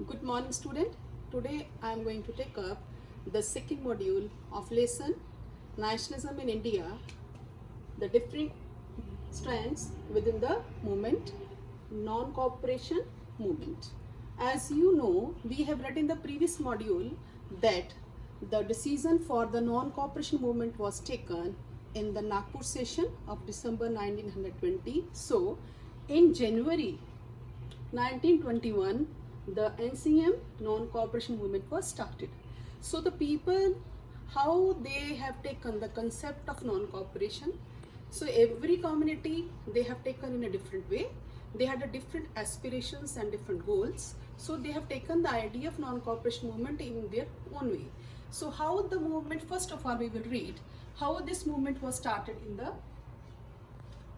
Good morning, student. Today I am going to take up the second module of lesson Nationalism in India, the different strands within the movement, non-cooperation movement. As you know, we have read in the previous module that the decision for the non-cooperation movement was taken in the Nagpur session of December 1920. So, in January 1921, the NCM non-cooperation movement was started. So the people, how they have taken the concept of non-cooperation. So every community they have taken in a different way. They had a different aspirations and different goals. So they have taken the idea of non-cooperation movement in their own way. So how the movement, first of all we will read how this movement was started in the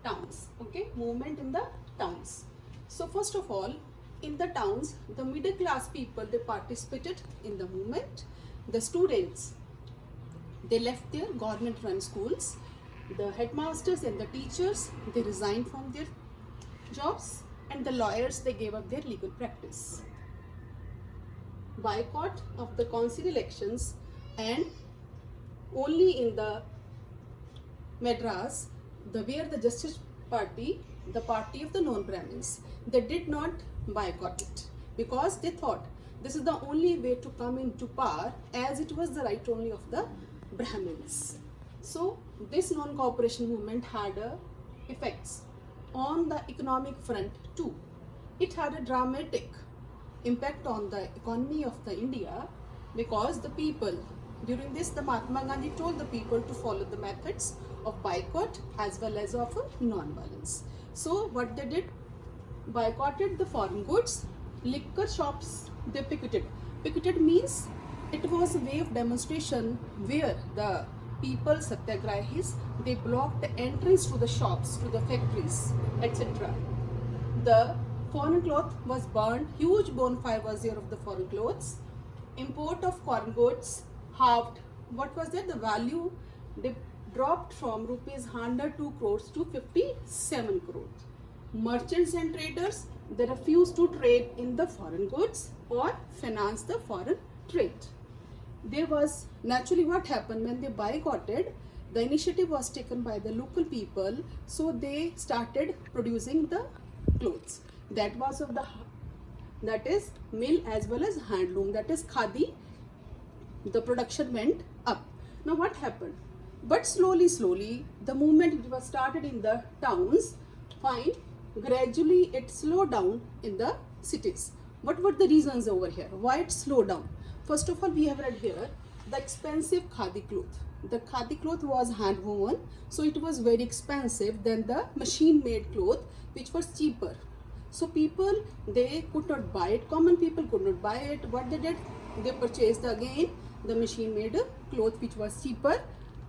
towns. Okay, movement in the towns. So first of all, in the towns, the middle class people, they participated in the movement. The students, they left their government run schools. The headmasters and the teachers, they resigned from their jobs, and the lawyers, they gave up their legal practice. Boycott of the council elections, and only in the Madras, where the Justice Party, the party of the non-Brahmins, they did not boycott it because they thought this is the only way to come into power, as it was the right only of the Brahmins. So this non-cooperation movement had effects on the economic front too. It had a dramatic impact on the economy of the India, because the people, during this, the Mahatma Gandhi told the people to follow the methods of boycott as well as of non-violence. So what they did, boycotted the foreign goods, liquor shops they picketed. Picketed means it was a way of demonstration where the people, satyagrahis, they blocked the entrance to the shops, to the factories, etc. The foreign cloth was burned, huge bonfire was there of the foreign clothes. Import of foreign goods halved. What was there? The value dropped from rupees 102 crores to 57 crores. Merchants and traders, they refused to trade in the foreign goods or finance the foreign trade. There was, naturally what happened when they boycotted, the initiative was taken by the local people, so they started producing the clothes. That was of that is mill as well as handloom, that is khadi. The production went up. Now what happened? But slowly, the movement, it was started in the towns, fine. Gradually it slowed down in the cities. What were the reasons over here? Why it slowed down? First of all, we have read here the expensive khadi cloth. The khadi cloth was hand woven, so it was very expensive than the machine made cloth, which was cheaper. So people, they could not buy it. Common people could not buy it. What they did? They purchased again the machine made cloth, which was cheaper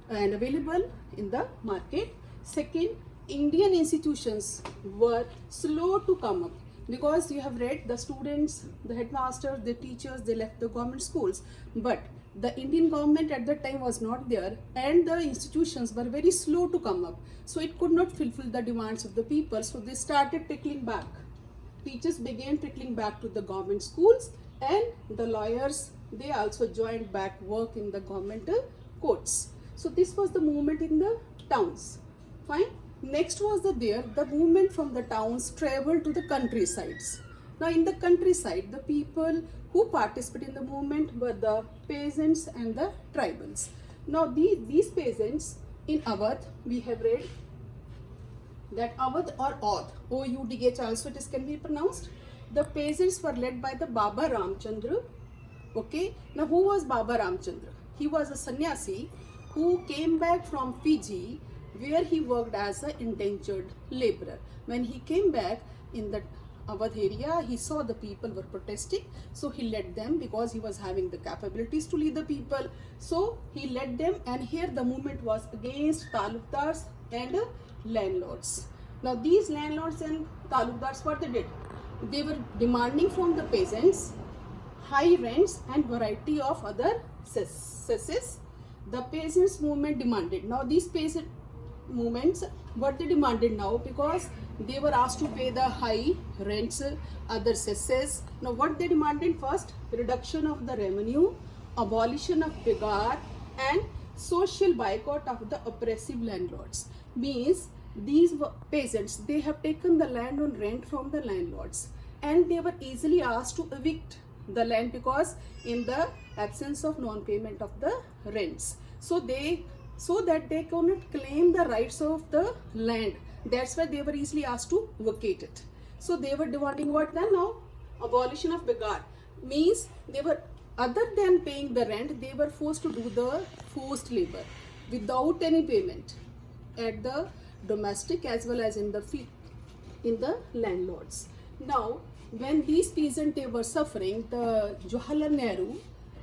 and available in the market. Second, Indian institutions were slow to come up, because you have read the students, the headmasters, the teachers, they left the government schools, but the Indian government at that time was not there, and the institutions were very slow to come up, so it could not fulfill the demands of the people. So they started trickling back. Teachers began trickling back to the government schools, and the lawyers, they also joined back work in the government courts. So this was the movement in the towns. Fine. Next was the movement from the towns traveled to the countrysides. Now in the countryside, the people who participated in the movement were the peasants and the tribals. Now these peasants in Awadh, we have read that Awadh or Audh, O-U-D-H also it can be pronounced. The peasants were led by the Baba Ramchandra. Okay. Now who was Baba Ramchandra? He was a sannyasi who came back from Fiji, where he worked as an indentured laborer. When he came back in the Awadh area, he saw the people were protesting, so he led them, because he was having the capabilities to lead the people. So he led them, and here the movement was against talukdars and landlords. Now these landlords and talukdars, what they did? They were demanding from the peasants high rents and variety of other cesses. The peasants movement demanded. Now these peasants, movements, what they demanded now, because they were asked to pay the high rents, other cesses. Now what they demanded first, reduction of the revenue, abolition of begar, and social boycott of the oppressive landlords. Means these peasants, they have taken the land on rent from the landlords, and they were easily asked to evict the land because in the absence of non-payment of the rents, so that they cannot claim the rights of the land. That's why they were easily asked to vacate it. So they were demanding what then now? Abolition of begar. Means they were, other than paying the rent, they were forced to do the forced labor without any payment at the domestic as well as in the landlords. Now when these peasants, they were suffering, the Jawaharlal Nehru,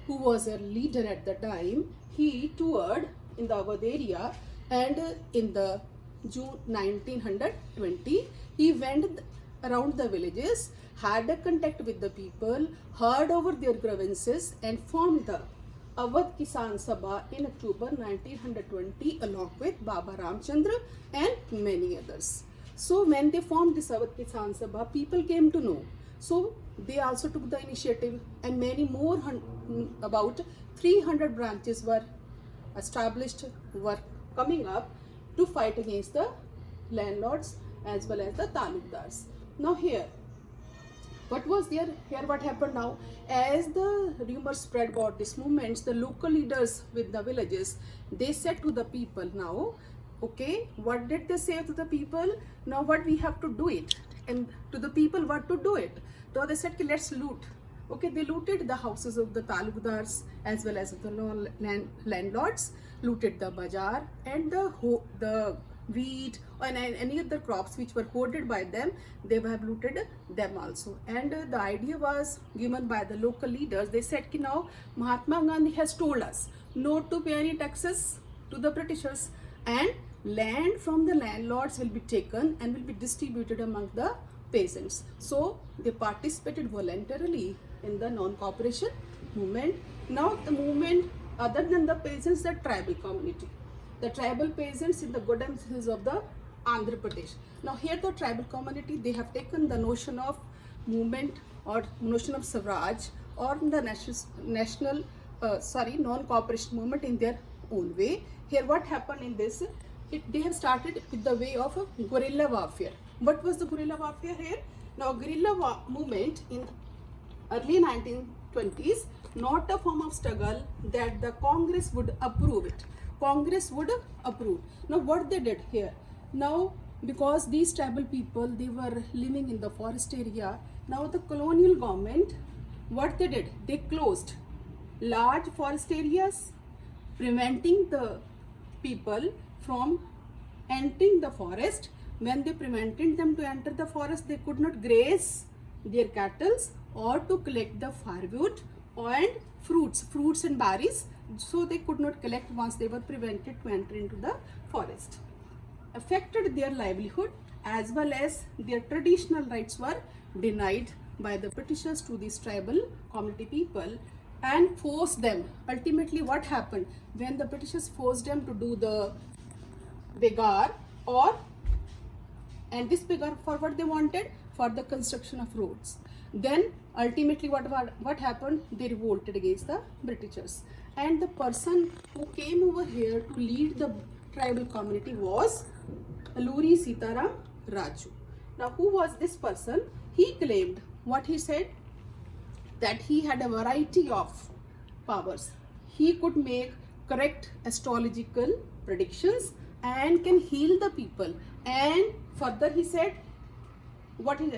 who was a leader at the time, he toured in the Awadh area, and in the June 1920, he went around the villages, had a contact with the people, heard over their grievances, and formed the Awadh Kisan Sabha in October 1920 along with Baba Ramchandra and many others. So when they formed this Awadh Kisan Sabha, people came to know. So they also took the initiative, and many more, about 300 branches were established, were coming up to fight against the landlords as well as the talukdars. Now here, what was there? Here what happened now? As the rumors spread about these movements, the local leaders with the villages, they said to the people now, okay, what did they say to the people? Now what we have to do it, and to the people what to do it. So they said, let's loot. Okay, they looted the houses of the talukdars as well as the landlords, looted the bazaar, and the wheat and any other crops which were hoarded by them, they have looted them also. And the idea was given by the local leaders. They said ki now Mahatma Gandhi has told us not to pay any taxes to the Britishers, and land from the landlords will be taken and will be distributed among the peasants. So they participated voluntarily in the non-cooperation movement. Now the movement, other than the peasants, the tribal community, the tribal peasants in the Godam hills of the Andhra Pradesh. Now here the tribal community, they have taken the notion of movement or notion of Swaraj or the national non-cooperation movement in their own way. Here what happened in this, they have started with the way of a guerrilla warfare. What was the guerrilla warfare here? Now guerrilla movement in early 1920s, not a form of struggle that the Congress would approve it. Congress would approve. Now what they did here, now because these tribal people, they were living in the forest area, now the colonial government, what they did, they closed large forest areas, preventing the people from entering the forest. When they prevented them to enter the forest, they could not graze their cattle or to collect the firewood and fruits and berries. So they could not collect once they were prevented to enter into the forest. Affected their livelihood as well as their traditional rights were denied by the Britishers to these tribal community people and forced them. Ultimately what happened when the Britishers forced them to do the begar, and this begar for what they wanted? For the construction of roads. Then ultimately what happened? They revolted against the Britishers. And the person who came over here to lead the tribal community was Alluri Sitaram Raju. Now who was this person? He claimed, what he said, that he had a variety of powers. He could make correct astrological predictions and can heal the people. And further he said,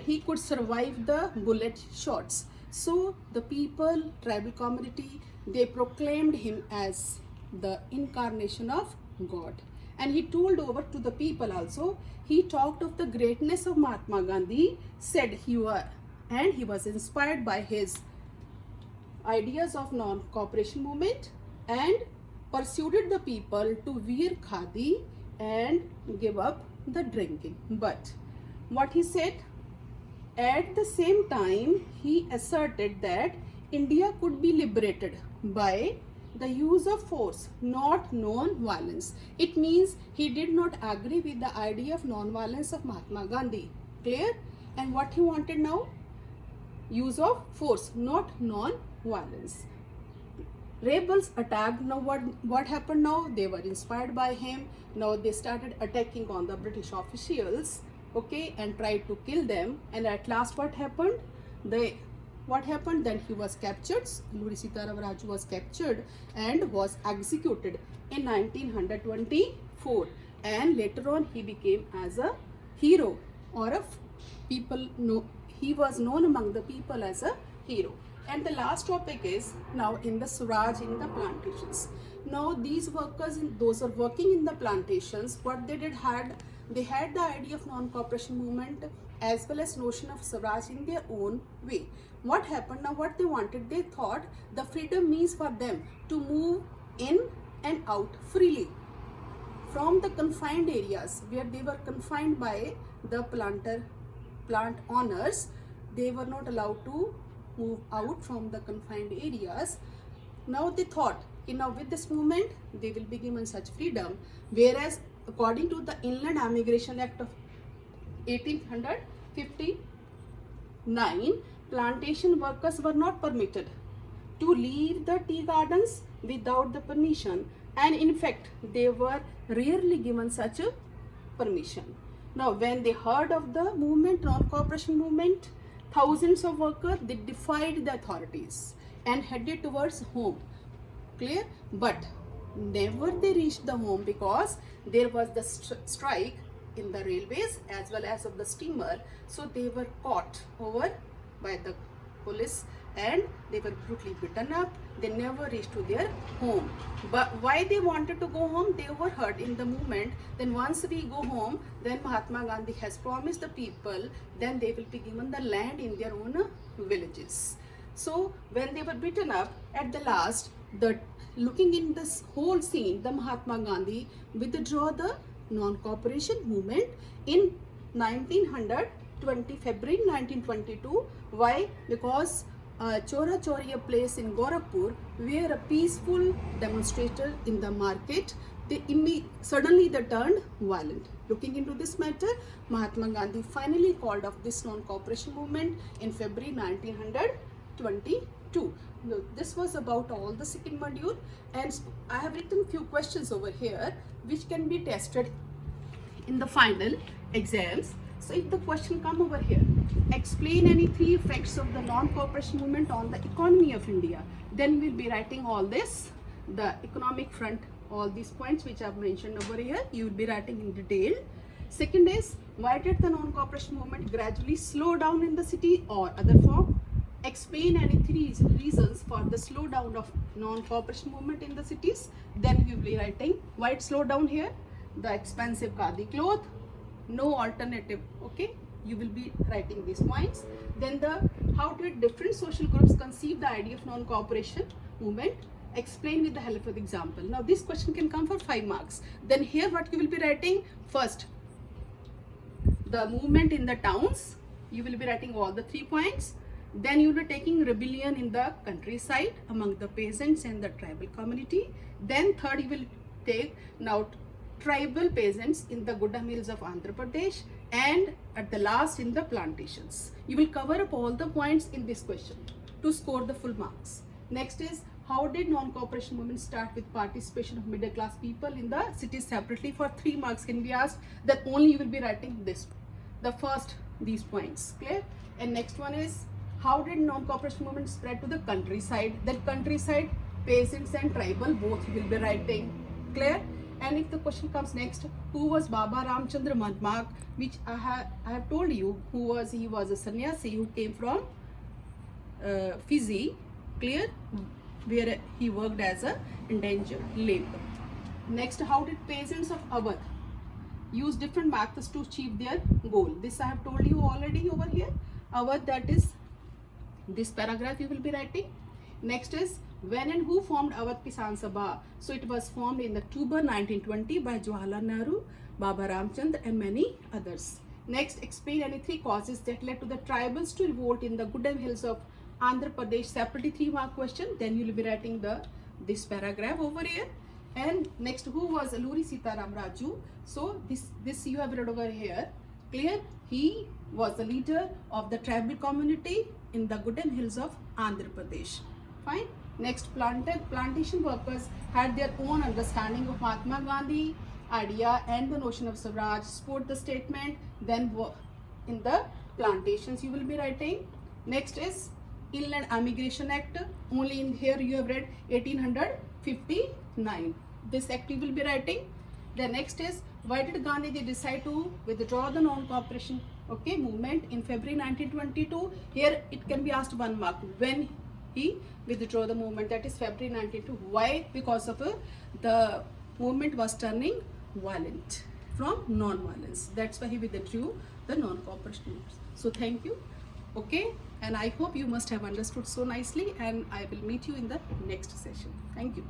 he could survive the bullet shots. So the people, tribal community, they proclaimed him as the incarnation of God. And he told over to the people also, he talked of the greatness of Mahatma Gandhi, said he was inspired by his ideas of non-cooperation movement and persuaded the people to wear khadi and give up the drinking. But what he said, at the same time he asserted that India could be liberated by the use of force, not non-violence. It means he did not agree with the idea of non-violence of Mahatma Gandhi. Clear? And what he wanted now? Use of force, not non-violence. Rebels attacked. Now what happened now? They were inspired by him. Now they started attacking on the British officials, okay, and tried to kill them. And at last what happened? Then he was captured. Alluri Sitaram Raju was captured and was executed in 1924. And later on he became as a hero, or he was known among the people as a hero. And the last topic is now in the Swaraj in the plantations. Now these workers, those are working in the plantations, what they had the idea of non-cooperation movement as well as notion of Swaraj in their own way. What happened now? What they wanted, they thought the freedom means for them to move in and out freely from the confined areas where they were confined by the plant owners. They were not allowed to move out from the confined areas. Now they thought, now with this movement they will be given such freedom, whereas according to the Inland Immigration Act of 1859, plantation workers were not permitted to leave the tea gardens without the permission, and in fact they were rarely given such a permission. Now when they heard of the movement, non-cooperation movement, thousands of workers, they defied the authorities and headed towards home. Clear? But never they reached the home because there was the strike in the railways as well as of the steamer. So they were caught over by the police and they were brutally beaten up. They never reached to their home. But why they wanted to go home? They were hurt in the movement. Then once we go home, then Mahatma Gandhi has promised the people, then they will be given the land in their own villages. So when they were beaten up, at the last, looking in this whole scene, the Mahatma Gandhi withdraw the non-cooperation movement in February 1922. Why? Because Chora Chori, a place in Gorakhpur, where a peaceful demonstrator in the market, suddenly they turned violent. Looking into this matter, Mahatma Gandhi finally called off this non-cooperation movement in February 1922. Now, this was about all the second module, and I have written few questions over here which can be tested in the final exams. So if the question come over here, explain any three effects of the non-cooperation movement on the economy of India, then we'll be writing all this, the economic front, all these points which I've mentioned over here, you will be writing in detail. Second is, why did the non-cooperation movement gradually slow down in the city or other form? Explain any three reasons for the slowdown of non-cooperation movement in the cities, then we will be writing why it slowed down here, the expensive khadi cloth, no alternative, okay, you will be writing these points. Then how did different social groups conceive the idea of non-cooperation movement, explain with the help of the example. Now this question can come for 5 marks. Then here what you will be writing, first the movement in the towns, you will be writing all the 3 points. Then you will be taking rebellion in the countryside among the peasants and the tribal community. Then third you will take now tribal peasants in the Gudam Hills of Andhra Pradesh, and at the last in the plantations. You will cover up all the points in this question to score the full marks. Next is, how did non-cooperation movement start with participation of middle class people in the cities separately? For 3 marks can be asked, that only you will be writing this, the first these points. Clear? And next one is, how did non-cooperation movement spread to the countryside? That countryside, peasants and tribal, both you will be writing. Clear? And if the question comes next, who was Baba Ramchandra Marmak, which I have told you he was a sannyasi who came from Fiji, clear, where he worked as a indentured labor. Next, how did peasants of Awadh use different methods to achieve their goal? This I have told you already over here. Awadh, that is this paragraph you will be writing. Next is, when and who formed Awadh Kisan Sabha? So it was formed in October 1920 by Jawaharlal Nehru, Baba Ramchand and many others. Next, explain any 3 causes that led to the tribals to revolt in the Gudam Hills of Andhra Pradesh. Separately 3 mark question. Then you will be writing the this paragraph over here. And next, who was Alluri Sitaram Raju? So this you have read over here. Clear? He was the leader of the tribal community in the Gudem Hills of Andhra Pradesh. Fine. Next, plantation workers had their own understanding of Mahatma Gandhi idea and the notion of Swaraj. Support the statement. Then in the plantations you will be writing. Next is Inland Immigration Act. Only in here you have read 1859. This act you will be writing. The next is, why did Gandhiji decide to withdraw the non-cooperation movement in February 1922? Here it can be asked 1 mark. When he withdrew the movement, that is February 1922. Why? Because of the movement was turning violent from non-violence. That's why he withdrew the non-cooperation movement. So thank you. Okay, and I hope you must have understood so nicely, and I will meet you in the next session. Thank you.